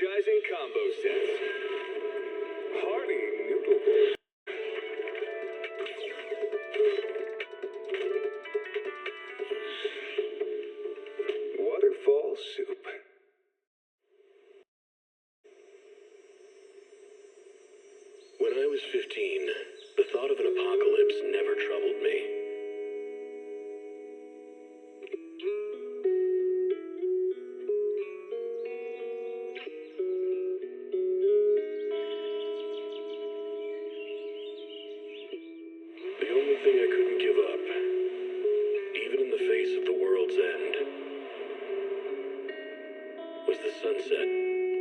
energizing combo sets. Hearty noodle. Waterfall soup. When I was 15, the thought of an apocalypse never troubled me. The only thing I couldn't give up, even in the face of the world's end, was the sunset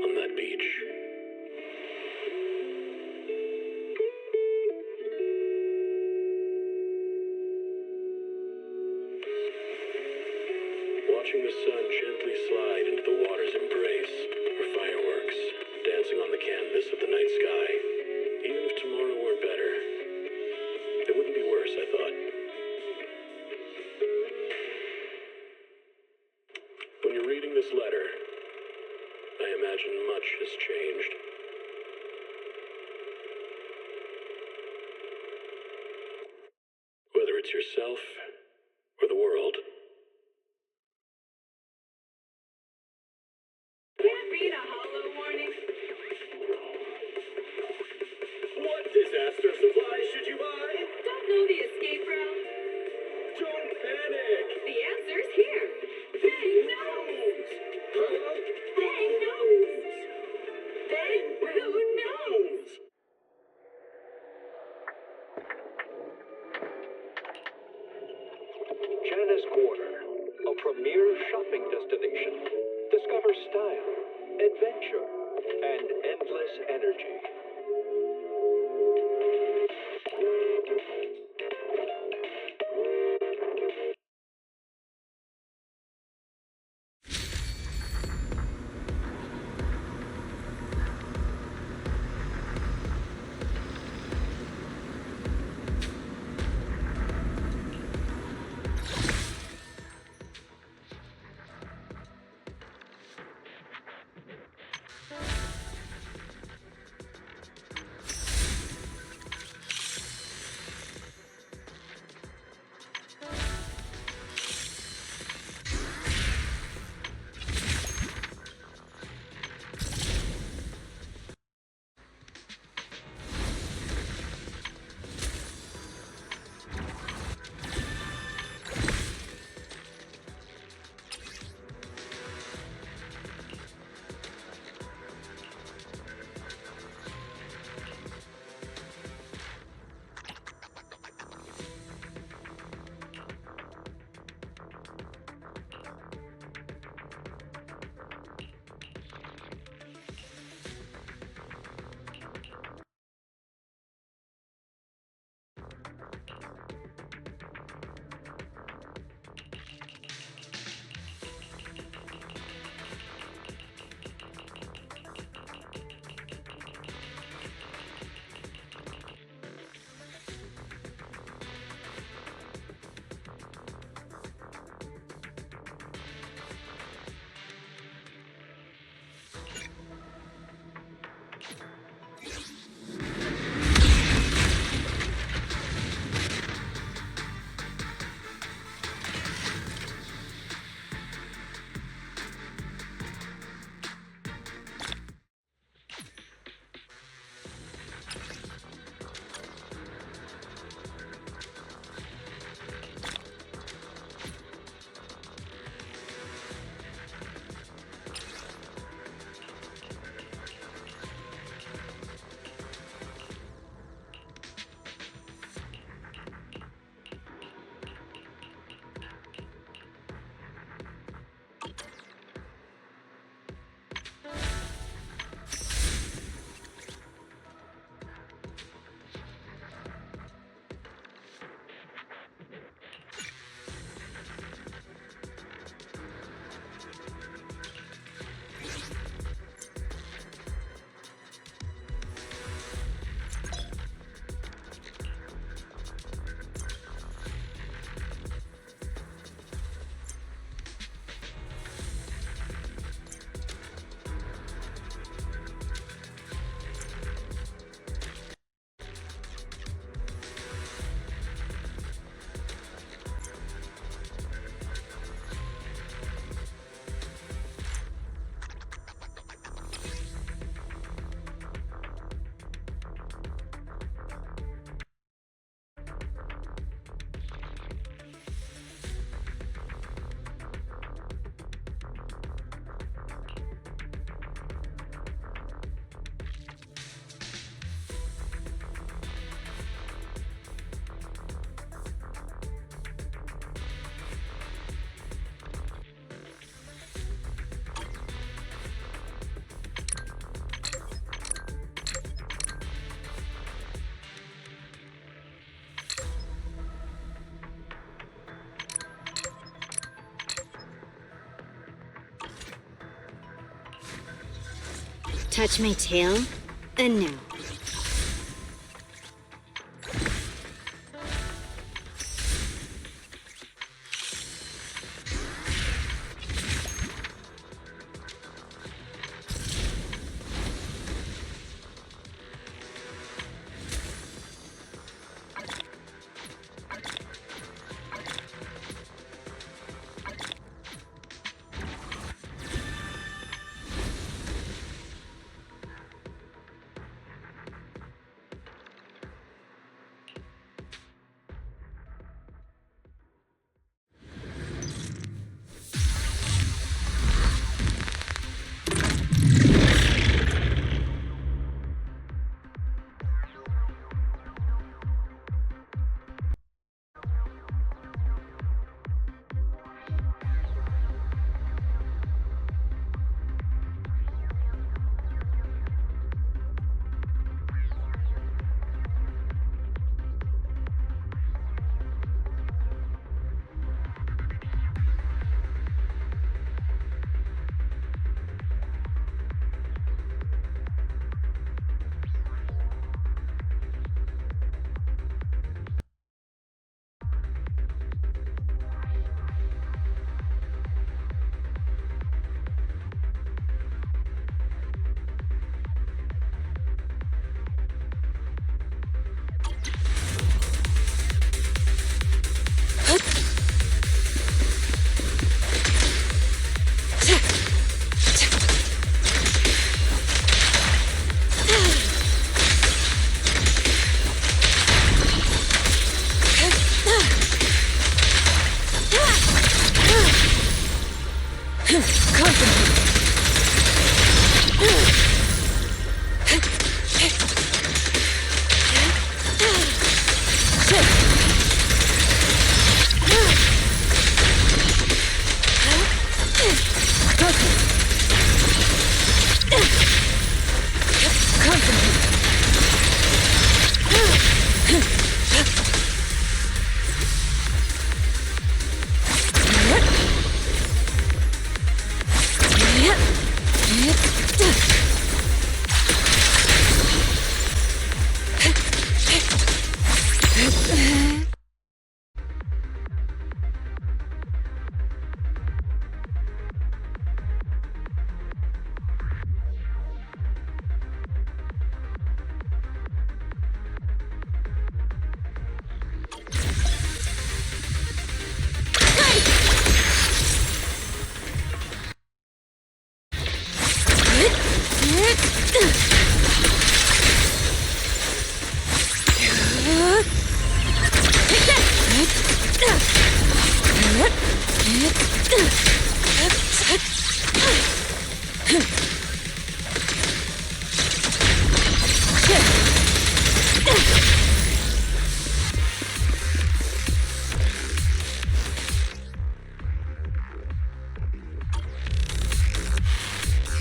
on that beach. Watching the sun gently slide into the water's embrace, or fireworks dancing on the canvas of the night sky. Even if tomorrow weren't better, it wouldn't be worse, I thought. When you're reading this letter, I imagine much has changed. Whether it's yourself or the world. Can't read a hollow warning. What disaster supplies should you buy? Don't know the escape route. Don't panic. The answer's here. Bang knows. Huh? Bang knows. Bang who knows. Janice Quarter, a premier shopping destination. Discover style, adventure, and endless energy. Touch my tail, and now.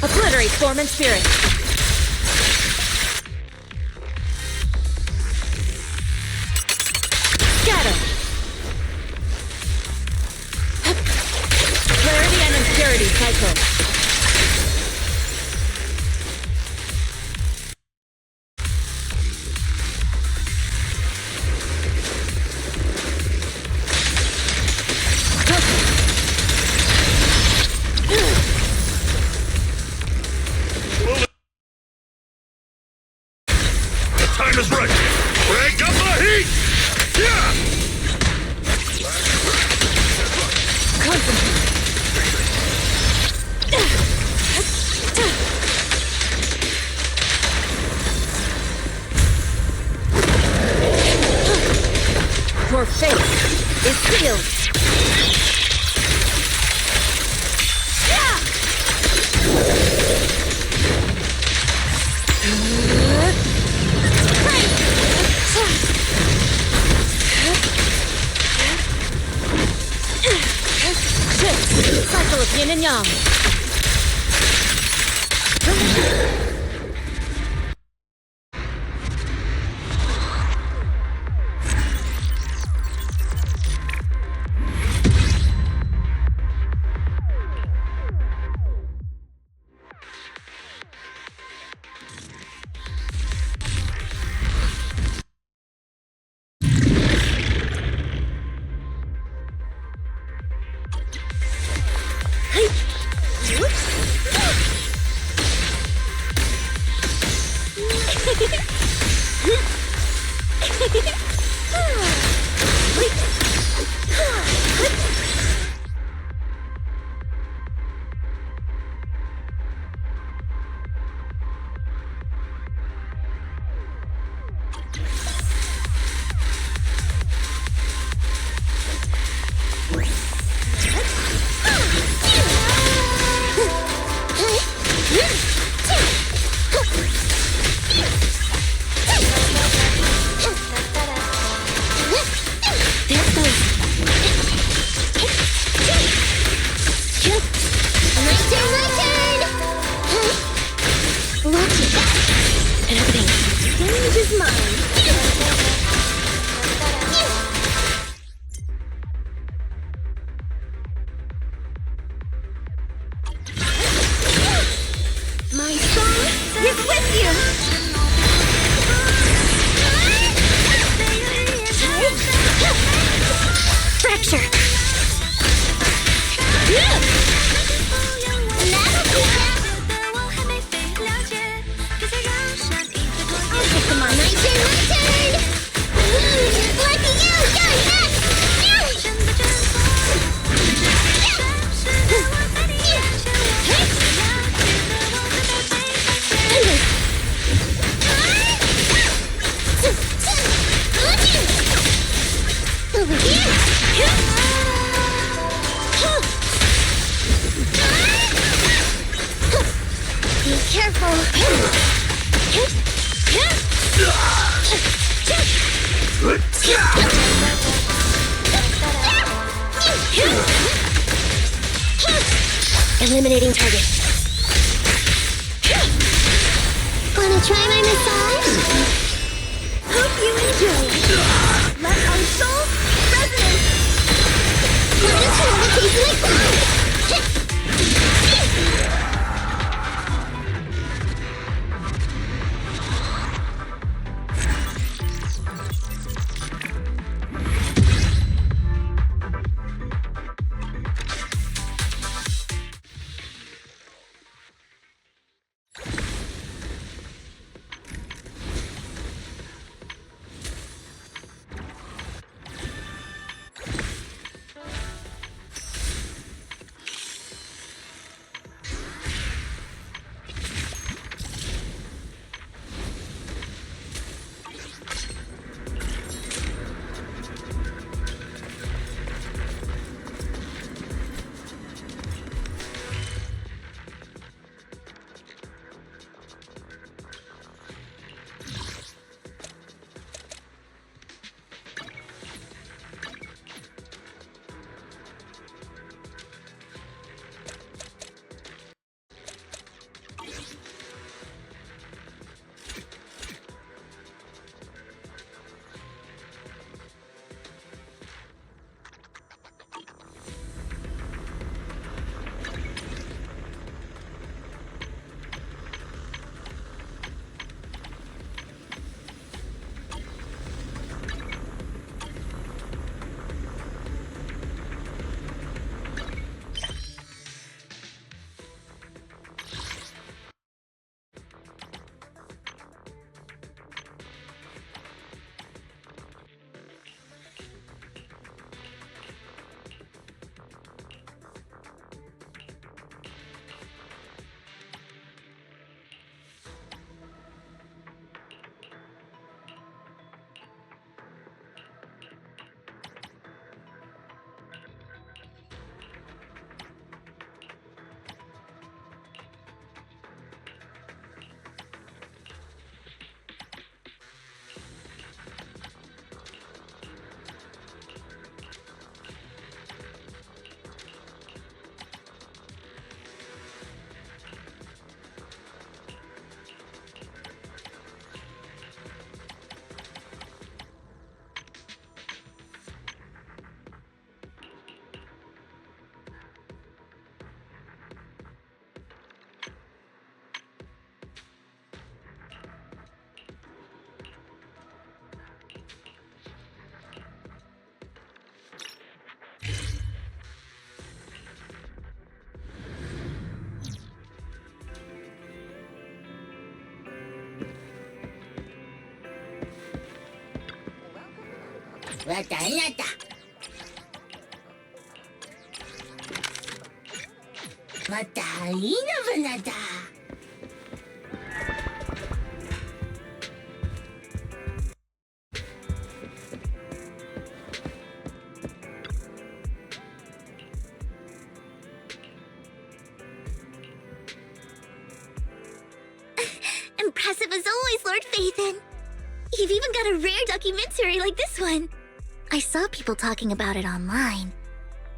Obliterate form and spirit. Scatter. Clarity and impurity cycle. Time is right. Break up the heat. Yeah. Your fate is sealed. Cycle of yin and yang. My soul is with you! Fracture! I'll take them on. My turn! Lucky you! Over here! Be careful! Eliminating target. Wanna try my massage? Hope you enjoy. Let our souls resonate. Wanna try the taste like that? またあなた。またいいのばなだ。Impressive as always, Lord Phaethon. You've even got a rare documentary like this one. I saw people talking about it online,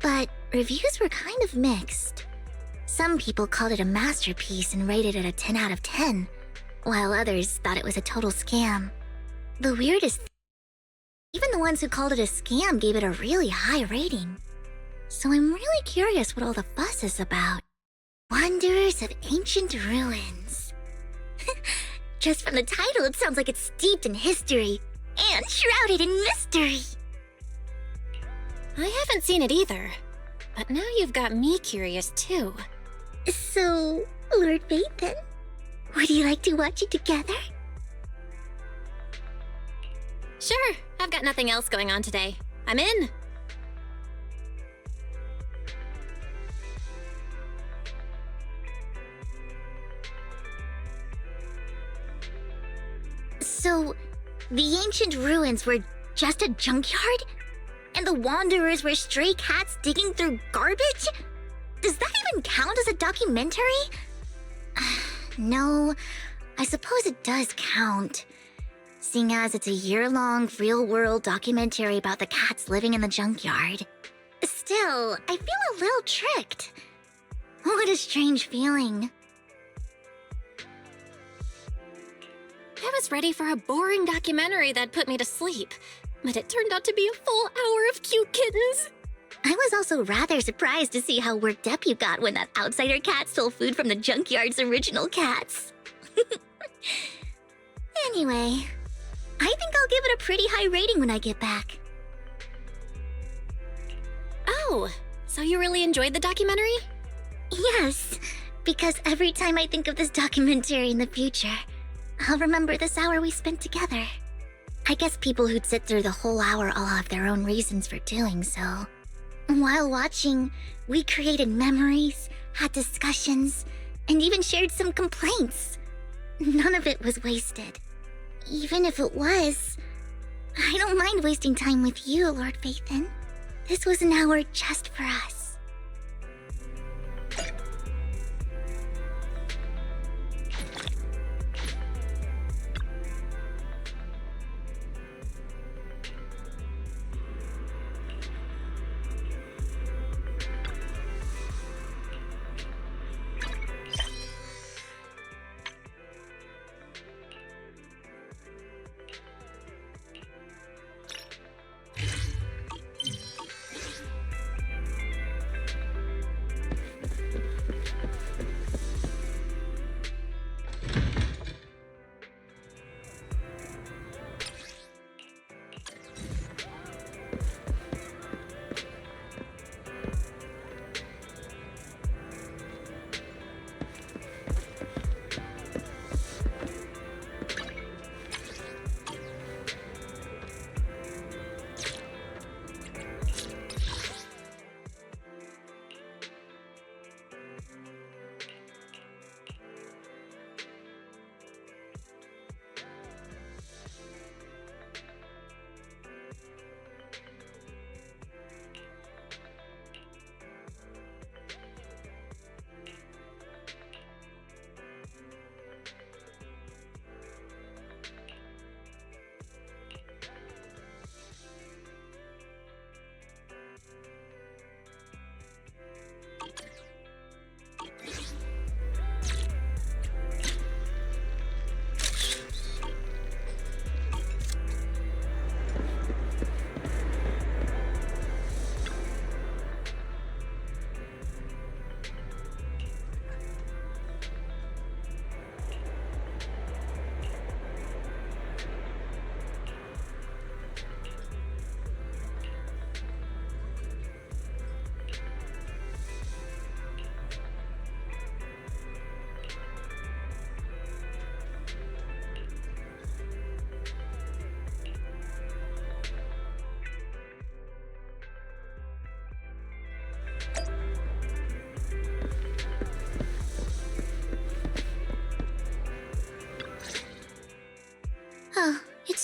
but reviews were kind of mixed. Some people called it a masterpiece and rated it a 10 out of 10, while others thought it was a total scam. The weirdest thing, even the ones who called it a scam gave it a really high rating. So I'm really curious what all the fuss is about. Wanderers of Ancient Ruins. Just from the title, it sounds like it's steeped in history and shrouded in mystery. I haven't seen it either, but now you've got me curious too. So, Lord Phaethon, would you like to watch it together? Sure, I've got nothing else going on today. I'm in. So, the ancient ruins were just a junkyard? And the wanderers were stray cats digging through garbage? Does that even count as a documentary? No, I suppose it does count. Seeing as it's a year-long, real-world documentary about the cats living in the junkyard. Still, I feel a little tricked. What a strange feeling. I was ready for a boring documentary that put me to sleep, but it turned out to be a full hour of cute kittens. I was also rather surprised to see how worked up you got when that outsider cat stole food from the junkyard's original cats. Anyway, I think I'll give it a pretty high rating when I get back. Oh, so you really enjoyed the documentary? Yes, because every time I think of this documentary in the future, I'll remember this hour we spent together. I guess people who'd sit through the whole hour all have their own reasons for doing so. While watching, we created memories, had discussions, and even shared some complaints. None of it was wasted. Even if it was, I don't mind wasting time with you, Lord Phaethon. This was an hour just for us.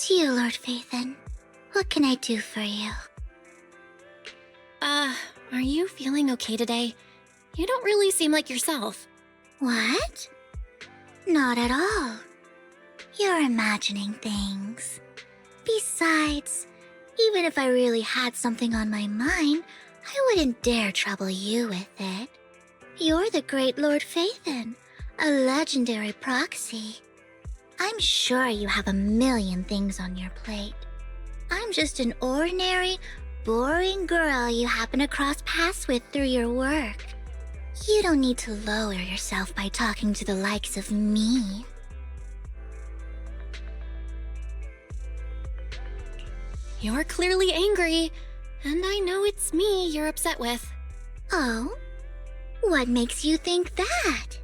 It's you, Lord Phaethon. What can I do for you? Are you feeling okay today? You don't really seem like yourself. What? Not at all. You're imagining things. Besides, even if I really had something on my mind, I wouldn't dare trouble you with it. You're the great Lord Phaethon, a legendary proxy. I'm sure you have a million things on your plate. I'm just an ordinary, boring girl you happen to cross paths with through your work. You don't need to lower yourself by talking to the likes of me. You're clearly angry, and I know it's me you're upset with. Oh? What makes you think that?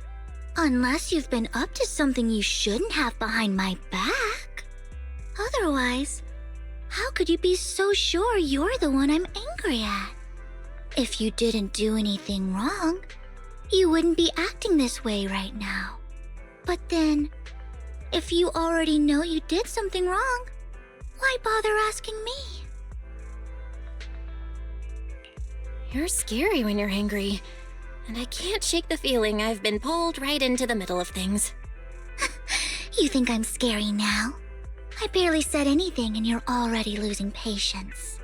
Unless you've been up to something you shouldn't have behind my back. Otherwise, how could you be so sure you're the one I'm angry at? If you didn't do anything wrong, you wouldn't be acting this way right now. But then, if you already know you did something wrong, why bother asking me? You're scary when you're angry, and I can't shake the feeling I've been pulled right into the middle of things. You think I'm scary now? I barely said anything and you're already losing patience.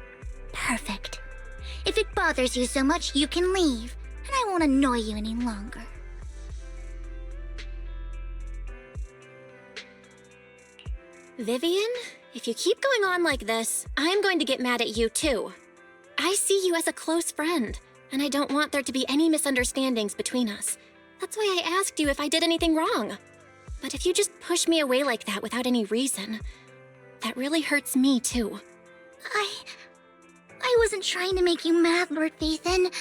Perfect. If it bothers you so much, you can leave, and I won't annoy you any longer. Vivian, if you keep going on like this, I'm going to get mad at you too. I see you as a close friend, and I don't want there to be any misunderstandings between us. That's why I asked you if I did anything wrong. But if you just push me away like that without any reason, that really hurts me too. I wasn't trying to make you mad, Lord Phaethon.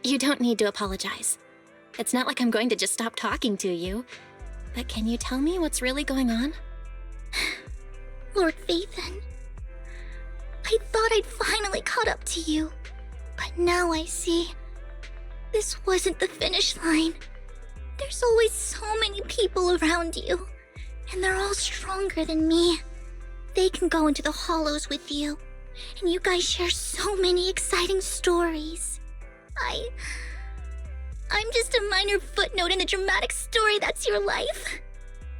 You don't need to apologize. It's not like I'm going to just stop talking to you. But can you tell me what's really going on? Lord Phaethon, I thought I'd finally caught up to you. But now I see this wasn't the finish line. There's always so many people around you, and they're all stronger than me. They can go into the hollows with you, and you guys share so many exciting stories. I'm just a minor footnote in a dramatic story that's your life.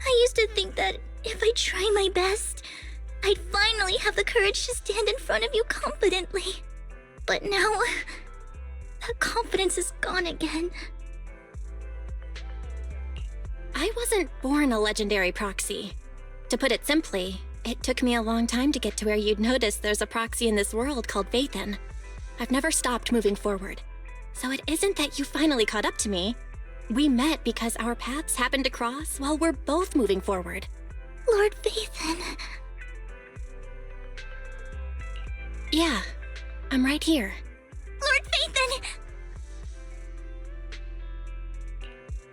I used to think that if I try my best, I'd finally have the courage to stand in front of you confidently. But now, that confidence is gone again. I wasn't born a legendary proxy. To put it simply, it took me a long time to get to where you'd notice there's a proxy in this world called Phaethon. I've never stopped moving forward. So it isn't that you finally caught up to me. We met because our paths happened to cross while we're both moving forward. Lord Phaethon. Yeah, I'm right here. Lord Phaethon!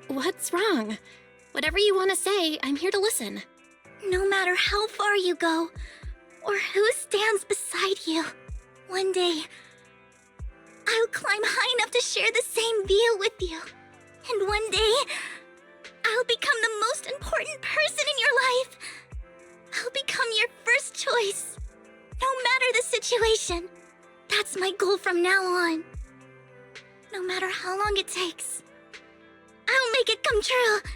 What's wrong? Whatever you want to say, I'm here to listen. No matter how far you go, or who stands beside you, one day, I'll climb high enough to share the same view with you. And one day, I'll become the most important person in your life. I'll become your first choice, no matter the situation. That's my goal from now on. No matter how long it takes, I'll make it come true.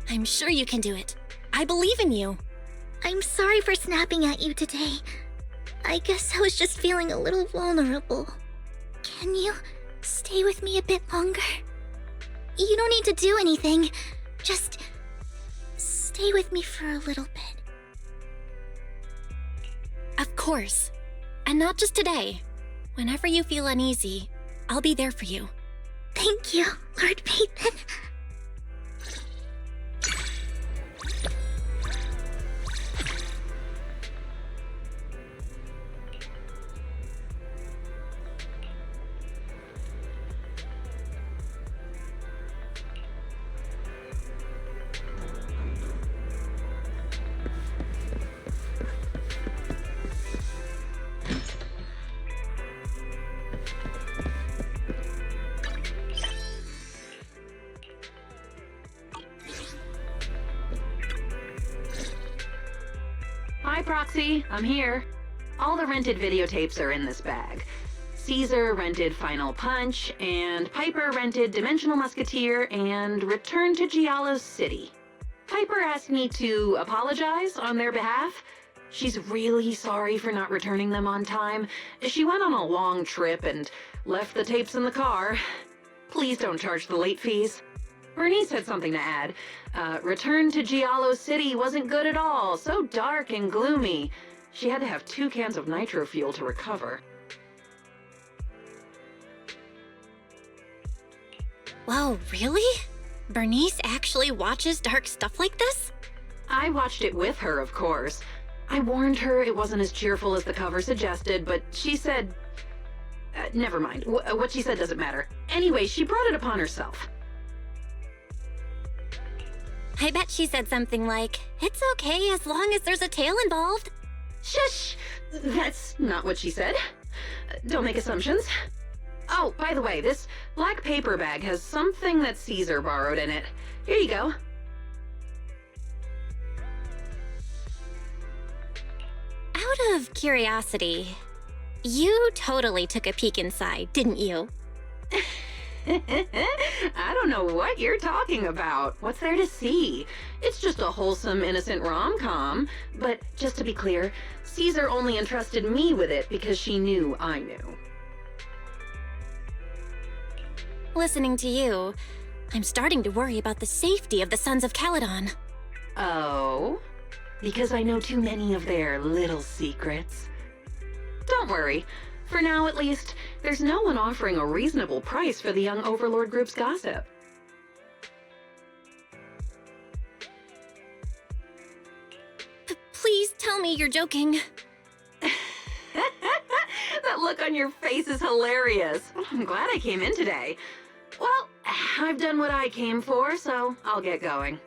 I'm sure you can do it. I believe in you. I'm sorry for snapping at you today. I guess I was just feeling a little vulnerable. Can you stay with me a bit longer? You don't need to do anything. Just stay with me for a little bit. Of course. And not just today. Whenever you feel uneasy, I'll be there for you. Thank you, Lord Phaethon. Roxy, I'm here. All the rented videotapes are in this bag. Caesar rented Final Punch, and Piper rented Dimensional Musketeer and Return to Giallo's City. Piper asked me to apologize on their behalf. She's really sorry for not returning them on time. She went on a long trip and left the tapes in the car. Please don't charge the late fees. Bernice had something to add. Return to Giallo's City wasn't good at all, so dark and gloomy. She had to have 2 cans of nitro fuel to recover. Whoa, really? Bernice actually watches dark stuff like this? I watched it with her, of course. I warned her it wasn't as cheerful as the cover suggested, but she said... never mind. What she said doesn't matter. Anyway, she brought it upon herself. I bet she said something like, "It's okay as long as there's a tail involved." Shush! That's not what she said. Don't make assumptions. Oh, by the way, this black paper bag has something that Caesar borrowed in it. Here you go. Out of curiosity, you totally took a peek inside, didn't you? I don't know what you're talking about. What's there to see? It's just a wholesome, innocent rom-com. But just to be clear, Caesar only entrusted me with it because she knew I knew. Listening to you, I'm starting to worry about the safety of the Sons of Caledon. Oh? Because I know too many of their little secrets. Don't worry. For now, at least, there's no one offering a reasonable price for the young Overlord group's gossip. Please tell me you're joking. That look on your face is hilarious. I'm glad I came in today. Well, I've done what I came for, so I'll get going.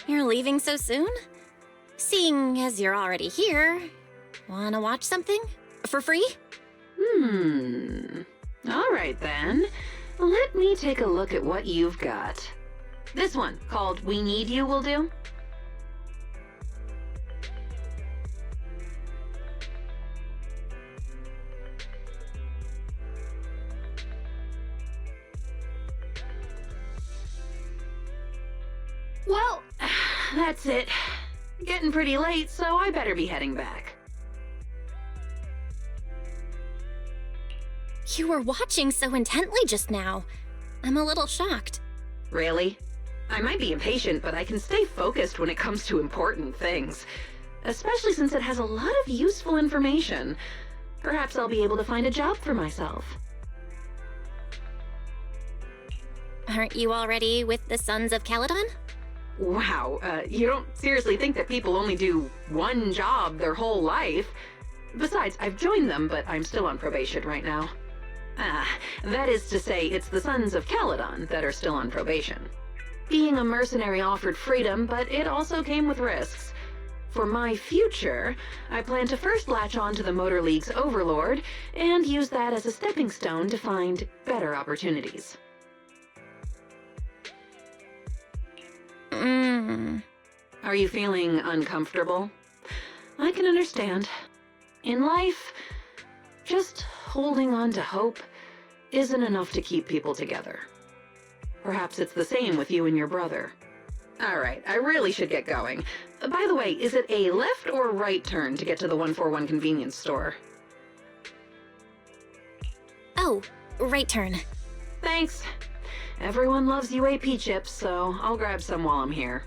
You're leaving so soon? Seeing as you're already here, wanna watch something? For free? All right then. Let me take a look at what you've got. This one, called We Need You, will do? Well, that's it. Getting pretty late, so I better be heading back. You were watching so intently just now. I'm a little shocked. Really? I might be impatient, but I can stay focused when it comes to important things. Especially since it has a lot of useful information. Perhaps I'll be able to find a job for myself. Aren't you already with the Sons of Caledon? Wow, you don't seriously think that people only do one job their whole life? Besides, I've joined them, but I'm still on probation right now. That is to say, it's the Sons of Caledon that are still on probation. Being a mercenary offered freedom, but it also came with risks. For my future, I plan to first latch on to the Motor League's Overlord, and use that as a stepping stone to find better opportunities. Are you feeling uncomfortable? I can understand. In life, just holding on to hope isn't enough to keep people together. Perhaps it's the same with you and your brother. All right, I really should get going. By the way, is it a left or right turn to get to the 141 convenience store? Oh, right turn. Thanks. Everyone loves UAP chips, so I'll grab some while I'm here.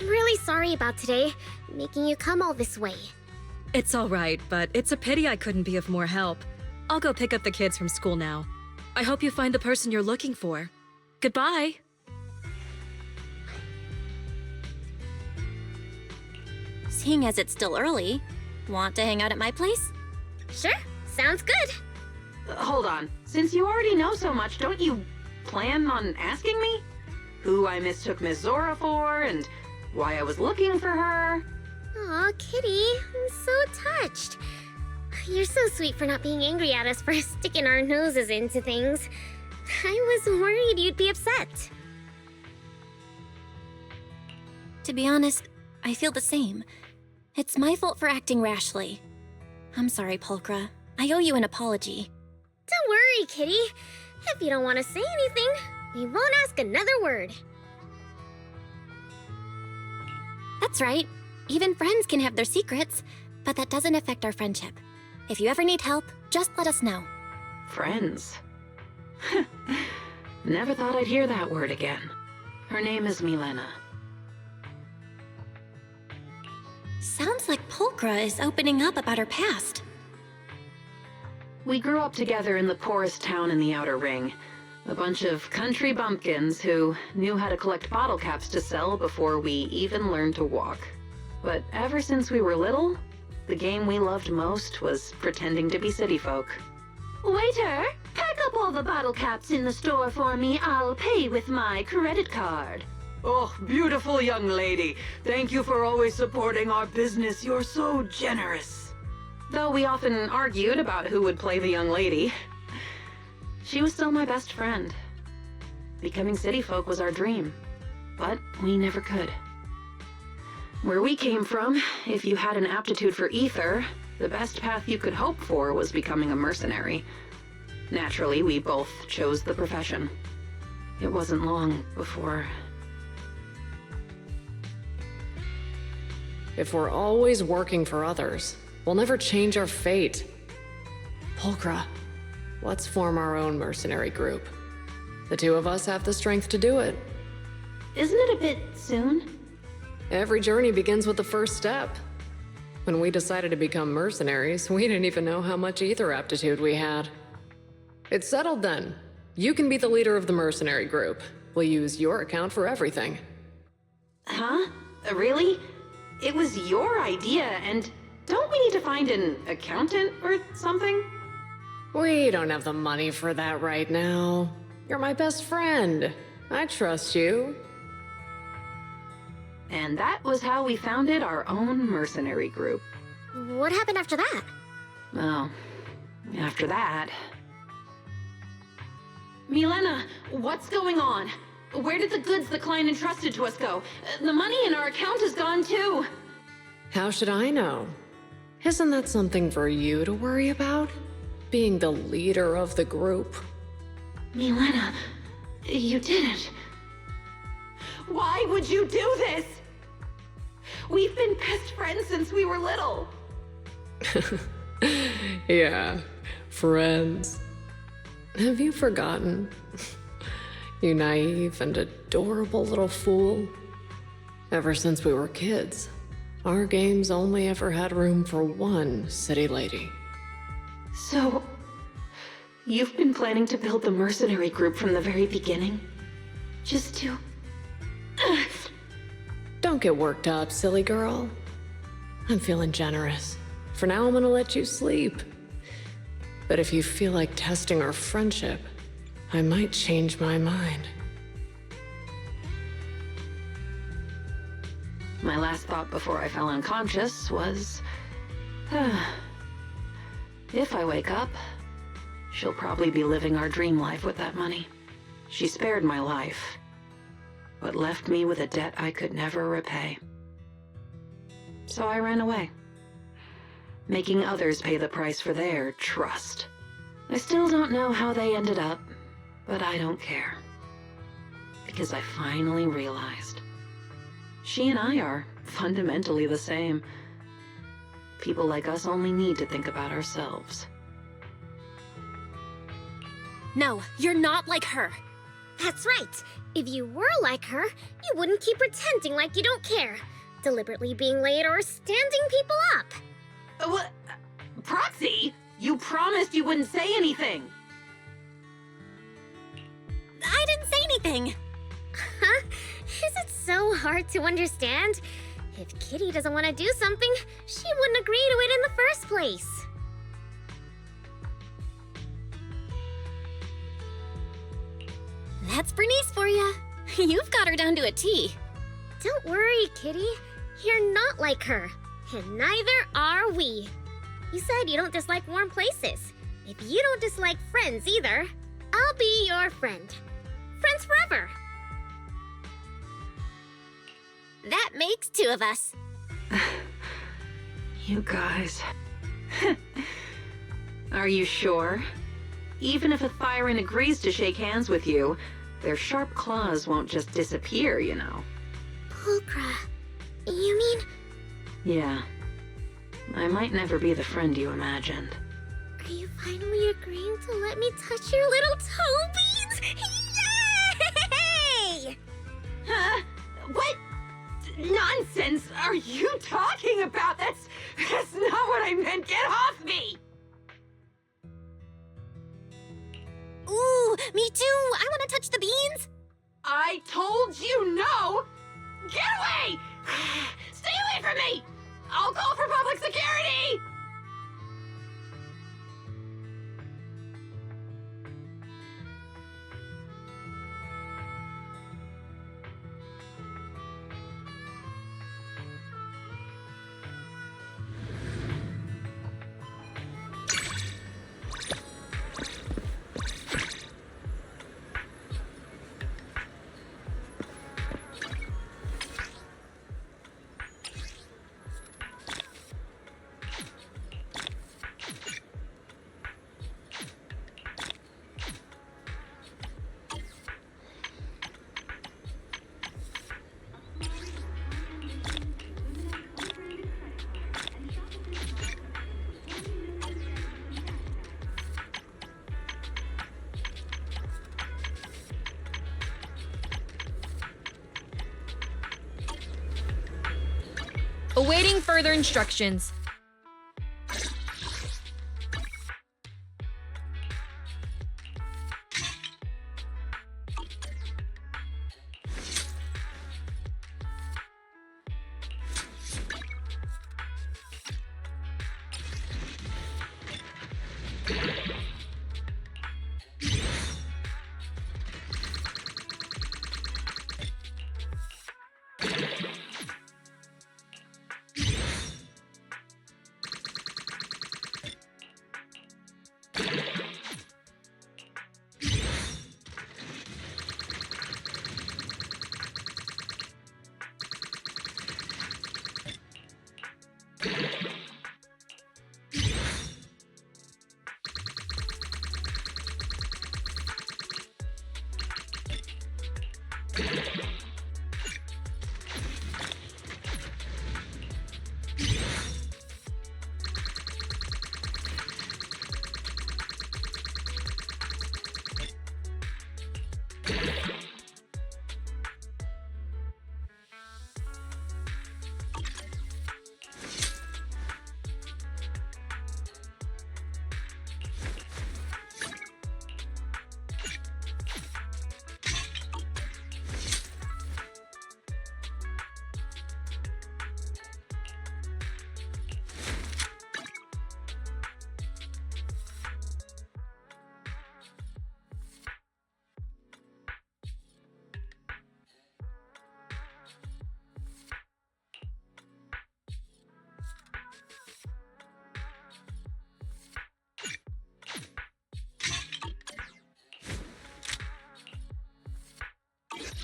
I'm really sorry about today, making you come all this way. It's all right, but it's a pity I couldn't be of more help. I'll go pick up the kids from school now. I hope you find the person you're looking for. Goodbye. Seeing as it's still early, want to hang out at my place? Sure, sounds good. Hold on. Since you already know so much, don't you plan on asking me? Who I mistook Miss Zora for, and why I was looking for her? Aw, Kitty, I'm so touched. You're so sweet for not being angry at us for sticking our noses into things. I was worried you'd be upset. To be honest, I feel the same. It's my fault for acting rashly. I'm sorry, Pulchra. I owe you an apology. Don't worry, Kitty. If you don't want to say anything, we won't ask another word. That's right. Even friends can have their secrets, but that doesn't affect our friendship. If you ever need help, just let us know. Friends. Never thought I'd hear that word again. Her name is Milena. Sounds like Pulchra is opening up about her past. We grew up together in the poorest town in the Outer Ring. A bunch of country bumpkins who knew how to collect bottle caps to sell before we even learned to walk. But ever since we were little, the game we loved most was pretending to be city folk. Waiter, pack up all the bottle caps in the store for me. I'll pay with my credit card. Oh, beautiful young lady. Thank you for always supporting our business. You're so generous. Though we often argued about who would play the young lady, she was still my best friend. Becoming city folk was our dream, but we never could. Where we came from, if you had an aptitude for ether, the best path you could hope for was becoming a mercenary. Naturally, we both chose the profession. It wasn't long before... If we're always working for others, we'll never change our fate. Pulchra, let's form our own mercenary group. The two of us have the strength to do it. Isn't it a bit soon? Every journey begins with the first step. When we decided to become mercenaries, we didn't even know how much ether aptitude we had. It's settled then. You can be the leader of the mercenary group. We'll use your account for everything. Huh? Really? It was your idea, and don't we need to find an accountant or something? We don't have the money for that right now. You're my best friend. I trust you. And that was how we founded our own mercenary group. What happened after that? Well, after that... Milena, what's going on? Where did the goods the client entrusted to us go? The money in our account is gone too. How should I know? Isn't that something for you to worry about? Being the leader of the group. Milena, you didn't. Why would you do this? We've been best friends since we were little. Yeah, friends. Have you forgotten? You naive and adorable little fool. Ever since we were kids, our games only ever had room for one city lady. So, you've been planning to build the mercenary group from the very beginning? Just to... Don't get worked up, silly girl. I'm feeling generous. For now, I'm gonna let you sleep. But if you feel like testing our friendship, I might change my mind. My last thought before I fell unconscious was... if I wake up, she'll probably be living our dream life with that money. She spared my life, but left me with a debt I could never repay. So I ran away, making others pay the price for their trust. I still don't know how they ended up, but I don't care. Because I finally realized she and I are fundamentally the same. People like us only need to think about ourselves. No, you're not like her. That's right. If you were like her, you wouldn't keep pretending like you don't care, deliberately being late or standing people up. What? Proxy, you promised you wouldn't say anything. I didn't say anything. Huh? Is it so hard to understand? If Kitty doesn't want to do something, she wouldn't agree to it in the first place. That's Bernice for you. You've got her down to a T. Don't worry, Kitty. You're not like her, and neither are we. You said you don't dislike warm places. If you don't dislike friends either, I'll be your friend. Friends forever. That makes 2 of us. You guys. Are you sure? Even if a Thyran agrees to shake hands with you, their sharp claws won't just disappear, you know. Pulchra, you mean? Yeah. I might never be the friend you imagined. Are you finally agreeing to let me touch your little toe beads? Yay! Huh? What nonsense are you talking about? That's not what I meant. Get off me! Ooh, me too. I want to touch the beans. I told you no! Get away! Stay away from me! I'll call for public security! Awaiting further instructions.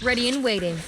Ready and waiting.